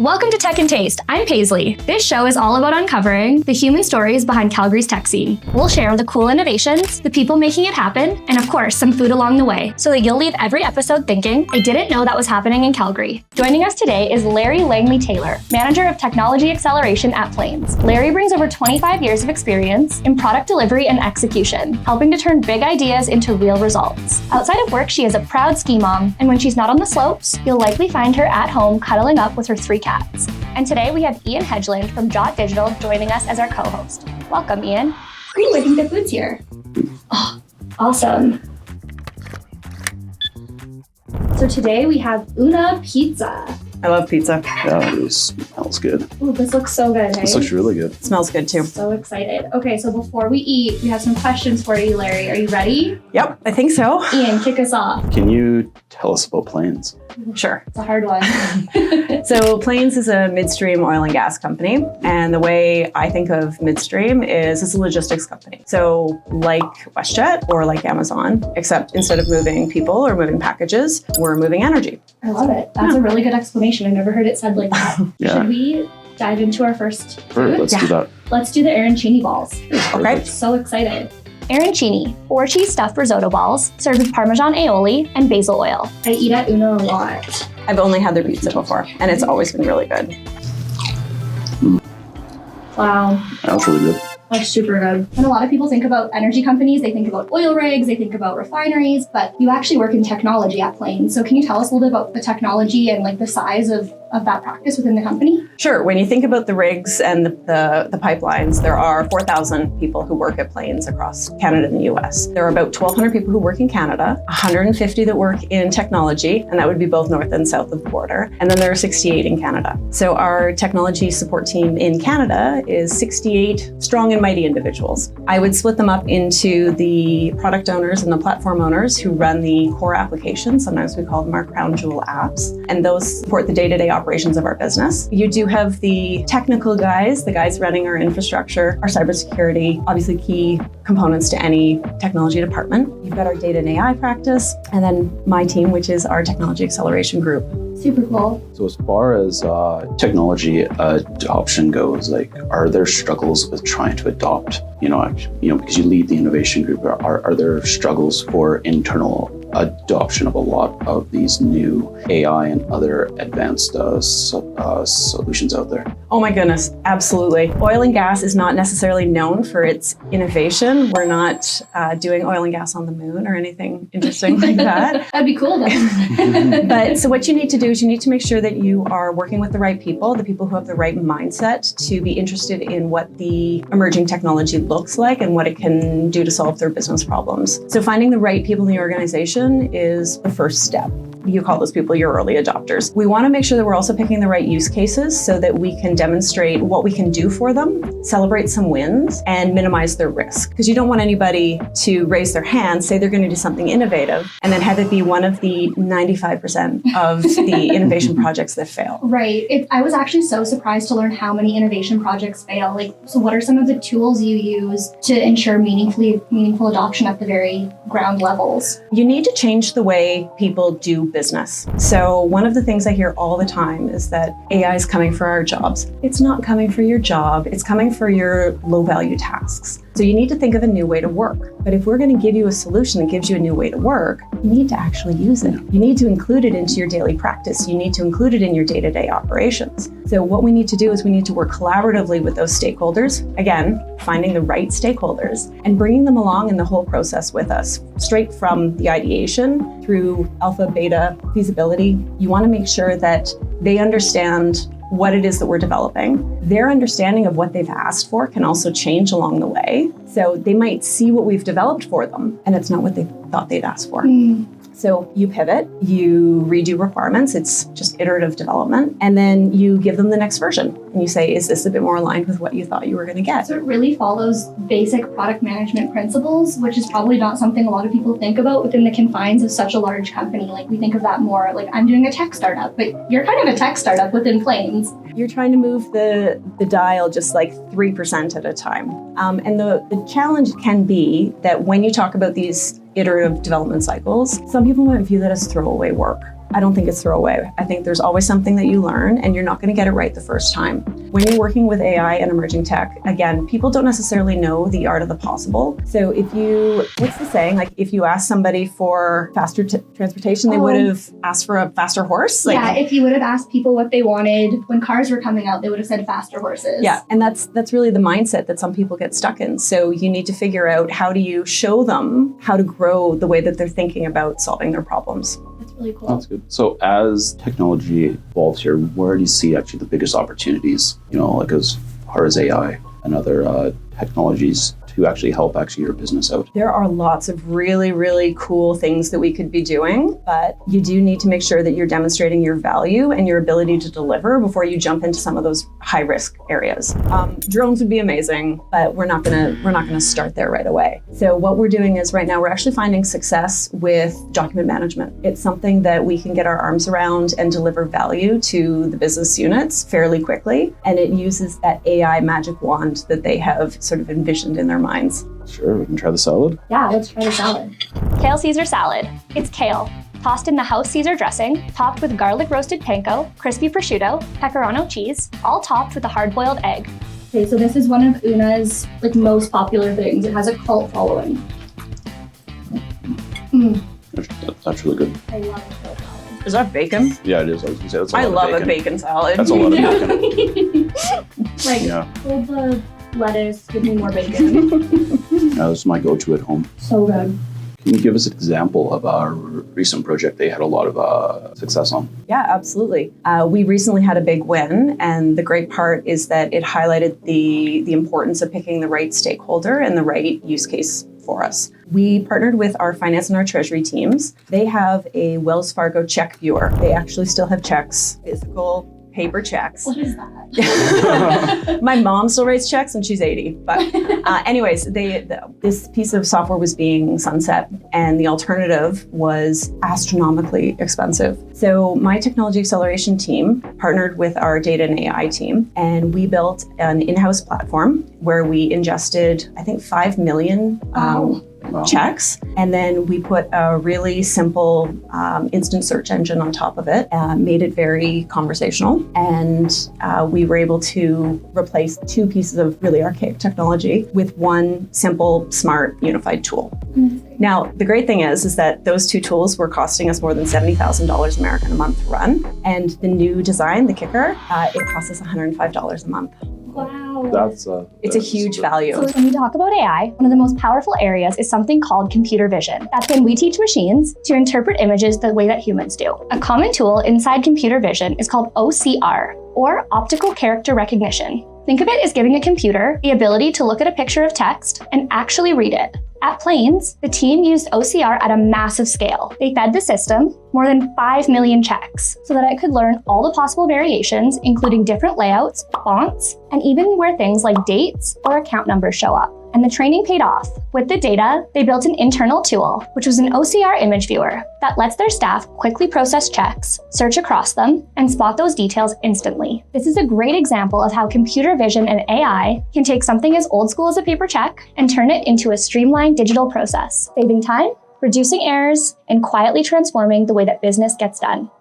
Welcome to Tech and Taste. I'm Paisley. This show is all about uncovering the human stories behind Calgary's tech scene. We'll share the cool innovations, the people making it happen, and of course, some food along the way, so that you'll leave every episode thinking, I didn't know that was happening in Calgary. Joining us today is Lahring Langley-Taylor, Manager of Technology Acceleration at Plains. Larry brings over 25 years of experience in product delivery and execution, helping to turn big ideas into real results. Outside of work, she is a proud ski mom, and when she's not on the slopes, you'll likely find her at home cuddling up with her 3 cats. And today we have Ian Hedgeland from Jot Digital joining us as our co-host. Welcome, Ian. Ooh, I think the food's here. Oh, awesome. So today we have Una Pizza. I love pizza. Yeah, it smells good. Ooh, this looks so good, hey? This looks really good. It smells good too. So excited. Okay, so before we eat, we have some questions for you, Larry. Are you ready? Yep, I think so. Ian, kick us off. Can you tell us about Plains? Sure. It's a hard one. So Plains is a midstream oil and gas company. And the way I think of midstream is it's a logistics company. So like Westjet or like Amazon, except instead of moving people or moving packages, we're moving energy. I love it. That's a really good explanation. I've never heard it said like that. Yeah. Should we dive into our first food? Let's do that. Let's do the arancini balls. Okay. So excited. Arancini, 4-cheese stuffed risotto balls, served with Parmesan aioli and basil oil. I eat at Una a lot. I've only had their pizza before, and it's always been really good. Wow. That was really good. That's super good. When a lot of people think about energy companies, they think about oil rigs, they think about refineries, but you actually work in technology at Plains. So can you tell us a little bit about the technology and like the size of that practice within the company? Sure. When you think about the rigs and the pipelines, there are 4,000 people who work at Plains across Canada and the US. There are about 1,200 people who work in Canada, 150 that work in technology, and that would be both north and south of the border. And then there are 68 in Canada. So our technology support team in Canada is 68 strong and mighty individuals. I would split them up into the product owners and the platform owners who run the core applications. Sometimes we call them our crown jewel apps. And those support the day-to-day operations of our business. You do have the technical guys, the guys running our infrastructure, our cybersecurity, obviously key components to any technology department. You've got our data and AI practice, and then my team, which is our technology acceleration group. Super cool. So as far as technology adoption goes, like, are there struggles with trying to adopt, because you lead the innovation group, are there struggles for internal adoption of a lot of these new AI and other advanced solutions out there? Oh my goodness, absolutely. Oil and gas is not necessarily known for its innovation. We're not doing oil and gas on the moon or anything interesting like that. That'd be cool though. But so what you need to do is you need to make sure that you are working with the right people, the people who have the right mindset to be interested in what the emerging technology looks like and what it can do to solve their business problems. So finding the right people in the organization is the first step. You call those people your early adopters. We want to make sure that we're also picking the right use cases so that we can demonstrate what we can do for them, celebrate some wins, and minimize their risk. Because you don't want anybody to raise their hand, say they're going to do something innovative, and then have it be one of the 95% of the innovation projects that fail. Right. I was actually so surprised to learn how many innovation projects fail. So what are some of the tools you use to ensure meaningful adoption at the very ground levels? You need to change the way people do business. So one of the things I hear all the time is that AI is coming for our jobs. It's not coming for your job. It's coming for your low-value tasks. So you need to think of a new way to work. But if we're going to give you a solution that gives you a new way to work, you need to actually use it. You need to include it into your daily practice. You need to include it in your day-to-day operations. So what we need to do is we need to work collaboratively with those stakeholders. Again, finding the right stakeholders and bringing them along in the whole process with us, straight from the ideation through alpha, beta, feasibility. You want to make sure that they understand what it is that we're developing. Their understanding of what they've asked for can also change along the way. So they might see what we've developed for them, and it's not what they thought they'd asked for. So you pivot, you redo requirements, it's just iterative development, and then you give them the next version. And you say, is this a bit more aligned with what you thought you were going to get? So it really follows basic product management principles, which is probably not something a lot of people think about within the confines of such a large company. Like we think of that more like I'm doing a tech startup, but you're kind of a tech startup within Plains. You're trying to move the dial just like 3% at a time. And the challenge can be that when you talk about these iterative development cycles, some people might view that as throwaway work. I don't think it's throwaway. I think there's always something that you learn, and you're not going to get it right the first time. When you're working with AI and emerging tech, again, people don't necessarily know the art of the possible. So what's the saying? Like, if you ask somebody for faster transportation, they would have asked for a faster horse. Like, yeah, if you would have asked people what they wanted when cars were coming out, they would have said faster horses. Yeah, and that's really the mindset that some people get stuck in. So you need to figure out, how do you show them how to grow the way that they're thinking about solving their problems. That's really cool. That's good. So as technology evolves here, where do you see actually the biggest opportunities, like as far as AI and other technologies to actually help your business out? There are lots of really, really cool things that we could be doing, but you do need to make sure that you're demonstrating your value and your ability to deliver before you jump into some of those high risk areas. Drones would be amazing, but we're not gonna start there right away. So what we're doing is, right now we're actually finding success with document management. It's something that we can get our arms around and deliver value to the business units fairly quickly, and it uses that AI magic wand that they have sort of envisioned in their minds. Sure, we can try the salad. Yeah, let's try the salad. Kale Caesar salad. It's kale, tossed in the house Caesar dressing, topped with garlic roasted panko, crispy prosciutto, pecorino cheese, all topped with a hard-boiled egg. Okay, so this is one of Una's most popular things. It has a cult following. That's really good. I love kale salad. Is that bacon? Yeah, it is. I was gonna say that's a lot I of love bacon. a bacon salad. That's a lot of bacon. Hold the lettuce, give me more bacon. This is my go-to at home. So good. Can you give us an example of our recent project they had a lot of success on? Yeah, absolutely. We recently had a big win, and the great part is that it highlighted the importance of picking the right stakeholder and the right use case for us. We partnered with our finance and our treasury teams. They have a Wells Fargo check viewer. They actually still have checks, physical paper checks. What is that? My mom still writes checks and she's 80. But anyways, this piece of software was being sunset, and the alternative was astronomically expensive. So my technology acceleration team partnered with our data and AI team, and we built an in-house platform where we ingested, I think, 5 million checks. And then we put a really simple instant search engine on top of it, made it very conversational. And we were able to replace 2 pieces of really archaic technology with one simple, smart, unified tool. Now, the great thing is that those 2 tools were costing us more than $70,000 American a month to run. And the new design, the kicker, it costs us $105 a month. Wow. It's a huge value. So when we talk about AI, one of the most powerful areas is something called computer vision. That's when we teach machines to interpret images the way that humans do. A common tool inside computer vision is called OCR, or optical character recognition. Think of it as giving a computer the ability to look at a picture of text and actually read it. At Plains, the team used OCR at a massive scale. They fed the system more than 5 million checks so that it could learn all the possible variations, including different layouts, fonts, and even where things like dates or account numbers show up. And the training paid off. With the data, they built an internal tool, which was an OCR image viewer that lets their staff quickly process checks, search across them, and spot those details instantly. This is a great example of how computer vision and AI can take something as old school as a paper check and turn it into a streamlined digital process, saving time, reducing errors, and quietly transforming the way that business gets done.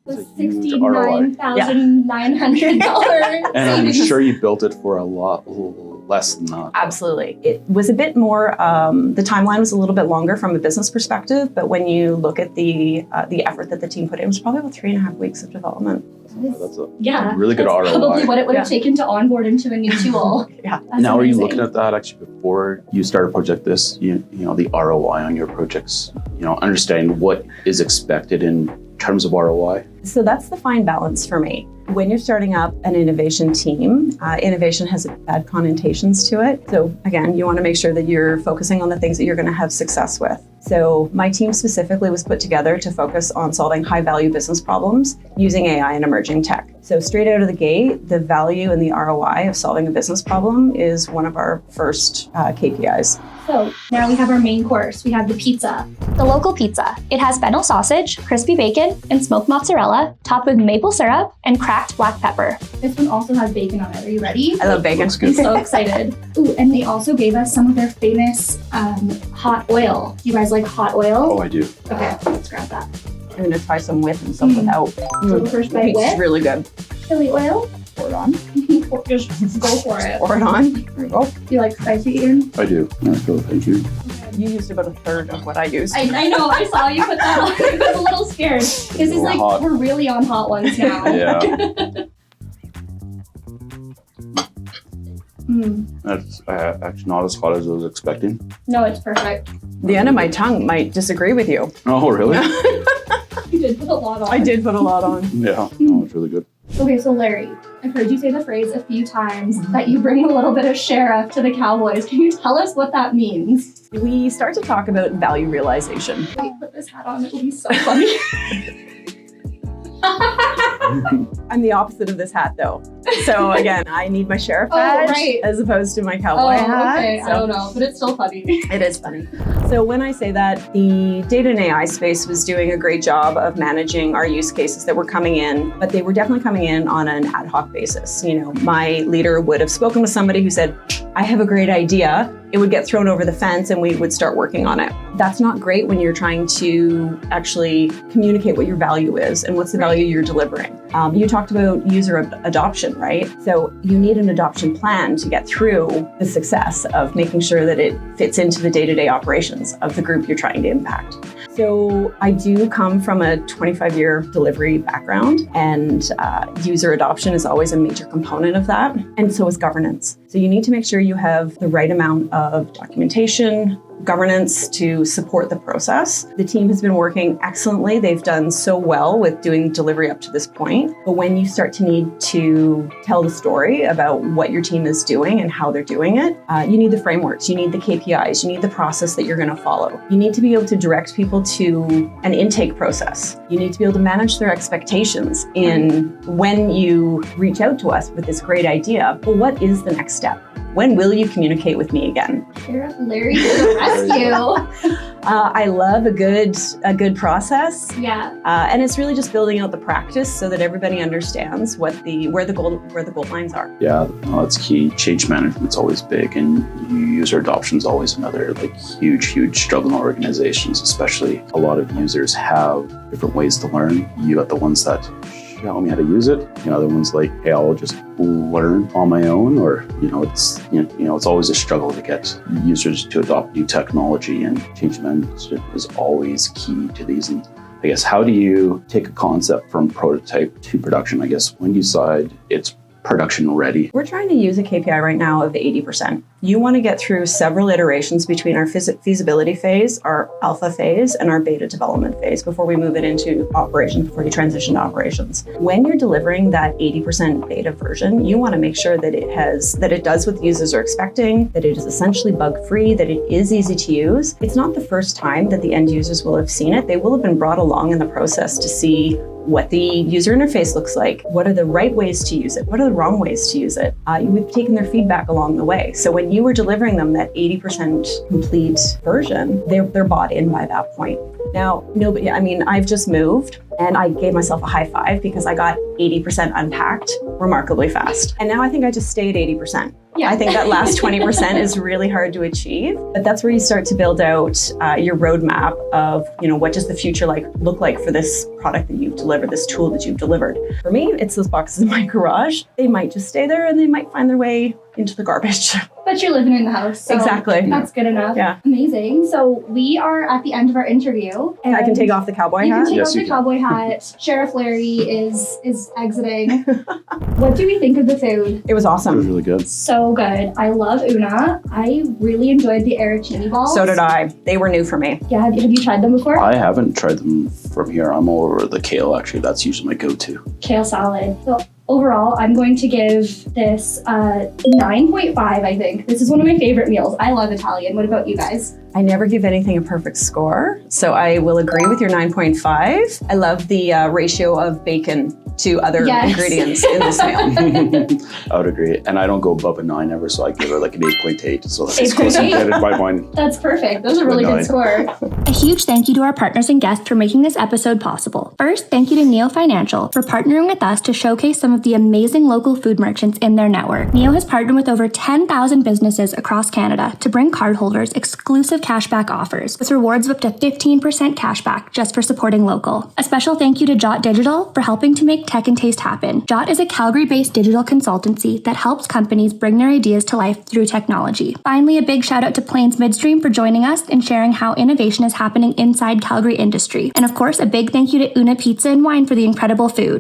$69,900. And I'm sure you built it for a lot less than that. Absolutely. It was a bit more, the timeline was a little bit longer from a business perspective, but when you look at the effort that the team put in, it was probably about 3.5 weeks of development. That's a really good ROI. Probably what it would have taken to onboard into a new tool. Yeah. Now, are you looking at that actually before you start a project the ROI on your projects, understanding what is expected in terms of ROI? So that's the fine balance for me. When you're starting up an innovation team, innovation has bad connotations to it. So again, you want to make sure that you're focusing on the things that you're going to have success with. So my team specifically was put together to focus on solving high value business problems using AI and emerging tech. So straight out of the gate, the value and the ROI of solving a business problem is one of our first KPIs. So now we have our main course. We have the pizza. The local pizza. It has fennel sausage, crispy bacon, and smoked mozzarella, topped with maple syrup and cracked black pepper. This one also has bacon on it. Are you ready? I love bacon. I'm so excited. Ooh, and they also gave us some of their famous hot oil. Do you guys like hot oil? Oh, I do. Okay, let's grab that. I'm going to try some with and some without. So the first bite It's with really good. chili oil. Pour it on. Just go for it. Pour it on. There we go. Do you like spicy, Ian? I do. Yeah, cool, thank you. You used about a third of what I used. I know, I saw you put that on. I was a little scared. This is We're like, hot. we're really on hot ones now. Yeah, Mm. that's actually not as hot as I was expecting. No, it's perfect. The end of my tongue might disagree with you. Oh, really? You did put a lot on. I did put a lot on. Yeah, no, it's really good. Okay, so Larry, I've heard you say the phrase a few times that you bring a little bit of sheriff to the Cowboys. Can you tell us what that means? We start to talk about value realization. Wait, put this hat on, it'll be so funny. I'm the opposite of this hat, though. So again, I need my sheriff Oh, badge right. as opposed to my cowboy hat. Okay, I So don't know, but it's still funny. it is funny. So when I say that, the data and AI space was doing a great job of managing our use cases that were coming in, but they were definitely coming in on an ad hoc basis. You know, my leader would have spoken with somebody who said, I have a great idea. It would get thrown over the fence and we would start working on it. That's not great when you're trying to actually communicate what your value is and what's the value you're delivering. You talked about user adoption, right? So you need an adoption plan to get through the success of making sure that it fits into the day-to-day operations of the group you're trying to impact. So I do come from a 25-year delivery background, and user adoption is always a major component of that. And so is governance. So you need to make sure you have the right amount of documentation, governance to support the process. The team has been working excellently. They've done so well with doing delivery up to this point. But when you start to need to tell the story about what your team is doing and how they're doing it, you need the frameworks, you need the KPIs, you need the process that you're going to follow. You need to be able to direct people to an intake process. You need to be able to manage their expectations in when you reach out to us with this great idea. Well, what is the next step? When will you communicate with me again? Sheriff Larry to the rescue. I love a good process. Yeah. And it's really just building out the practice so that everybody understands where the goal lines are. Yeah, no, that's key. Change management's always big, and user adoption's always another huge struggle in organizations. Especially a lot of users have different ways to learn. You got the ones that tell me how to use it. The other one's like, hey, I'll just learn on my own, or it's always a struggle to get users to adopt new technology, and change management is always key to these. And I guess, how do you take a concept from prototype to production? I guess, when you decide it's production ready? We're trying to use a KPI right now of 80%. You want to get through several iterations between our feasibility phase, our alpha phase, and our beta development phase before we move it into operations, before you transition to operations. When you're delivering that 80% beta version, you want to make sure that it does what the users are expecting, that it is essentially bug-free, that it is easy to use. It's not the first time that the end users will have seen it. They will have been brought along in the process to see what the user interface looks like. What are the right ways to use it? What are the wrong ways to use it? We've taken their feedback along the way. So when you were delivering them that 80% complete version, they're bought in by that point. Now, I've just moved and I gave myself a high five because I got 80% unpacked remarkably fast. And now I think I just stayed 80%. Yeah. I think that last 20% is really hard to achieve, but that's where you start to build out your roadmap of, what does the future look like for this product that you've delivered, this tool that you've delivered. For me, it's those boxes in my garage. They might just stay there and they might find their way into the garbage. But you're living in the house. So Exactly. That's good enough. Yeah. Amazing. So we are at the end of our interview. And I can take off the cowboy you hat. can take Yes, off you the can. cowboy hat. Sheriff Larry is exiting. What do we think of the food? It was It was awesome. really good. So good. I love Una. I really enjoyed the arancini balls. So did I. They were new for me. Yeah, have you tried them before? I haven't tried them from here. I'm over the kale, actually. That's usually my go-to. Kale salad. So overall, I'm going to give this 9.5, I think. This is one of my favorite meals. I love Italian. What about you guys? I never give anything a perfect score, so I will agree with your 9.5. I love the ratio of bacon to other Yes. ingredients in this meal. I would agree. And I don't go above a 9 ever, so I give her an 8.8. So that's close to 8.8? getting by mine. That's perfect. Those are really good 9. score. A huge thank you to our partners and guests for making this episode possible. First, thank you to Neo Financial for partnering with us to showcase some of the amazing local food merchants in their network. Neo has partnered with over 10,000 businesses across Canada to bring cardholders exclusive of cashback offers, with rewards of up to 15% cashback just for supporting local. A special thank you to Jot Digital for helping to make tech and taste happen. Jot is a Calgary-based digital consultancy that helps companies bring their ideas to life through technology. Finally, a big shout out to Plains Midstream for joining us and sharing how innovation is happening inside Calgary industry. And of course, a big thank you to Una Pizza and Wine for the incredible food.